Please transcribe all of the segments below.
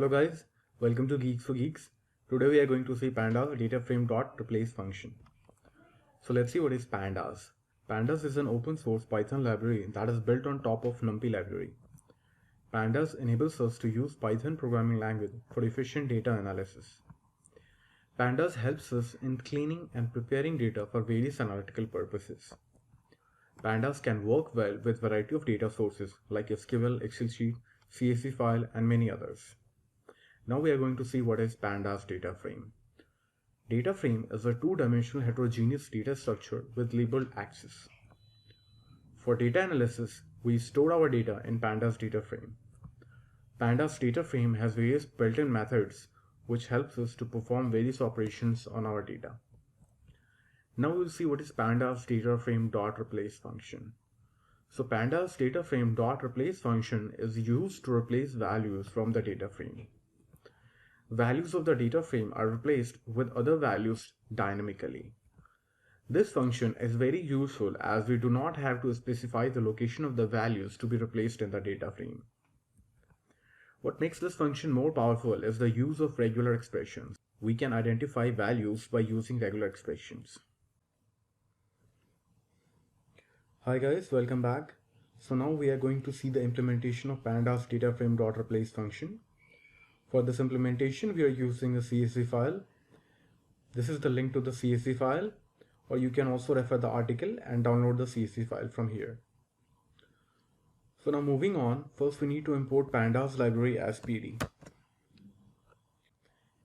Hello guys, welcome to Geeks for Geeks. Today we are going to see Pandas dataframe.replace function. So let's see what is Pandas. Pandas is an open source Python library that is built on top of NumPy library. Pandas enables us to use Python programming language for efficient data analysis. Pandas helps us in cleaning and preparing data for various analytical purposes. Pandas can work well with a variety of data sources like SQL, Excel sheet, CSV file, and many others. Now we are going to see what is Pandas data frame. Data frame is a two-dimensional heterogeneous data structure with labeled axes. For data analysis, we store our data in Pandas data frame. Pandas data frame has various built-in methods which helps us to perform various operations on our data. Now we'll see what is Pandas dataframe.replace function. So Pandas dataframe.replace function is used to replace values from the data frame. Values of the data frame are replaced with other values dynamically. This function is very useful as we do not have to specify the location of the values to be replaced in the data frame. What makes this function more powerful is the use of regular expressions. We can identify values by using regular expressions. Hi guys, welcome back. So now we are going to see the implementation of Pandas dataframe.replace function. For this implementation, we are using a CSV file. This is the link to the CSV file, or you can also refer the article and download the CSV file from here. So now moving on, first we need to import Pandas library as PD.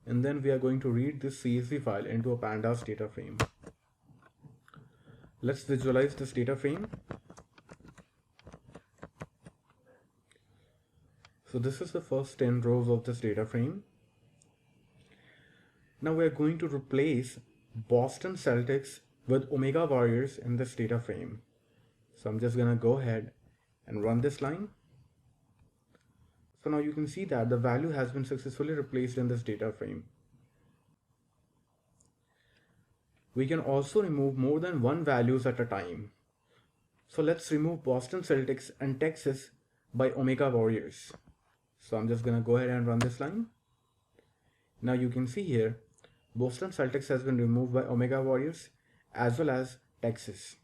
And then we are going to read this CSV file into a Pandas data frame. Let's visualize this data frame. So this is the first 10 rows of this data frame. Now we are going to replace Boston Celtics with Omega Warriors in this data frame. So I'm just gonna go ahead and run this line. So now you can see that the value has been successfully replaced in this data frame. We can also remove more than one values at a time. So let's remove Boston Celtics and Texas by Omega Warriors. So I'm just gonna go ahead and run this line. Now you can see here, Boston Celtics has been removed by Omega Warriors as well as Texas.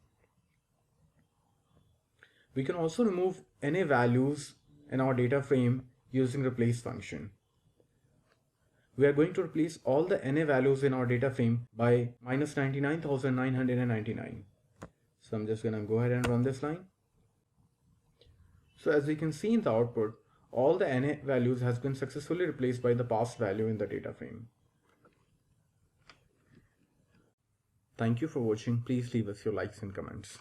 We can also remove NA values in our data frame using replace function. We are going to replace all the NA values in our data frame by minus 99,999. So I'm just gonna go ahead and run this line. So as you can see in the output, all the NA values has been successfully replaced by the past value in the data frame. Thank you for watching. Please leave us your likes and comments.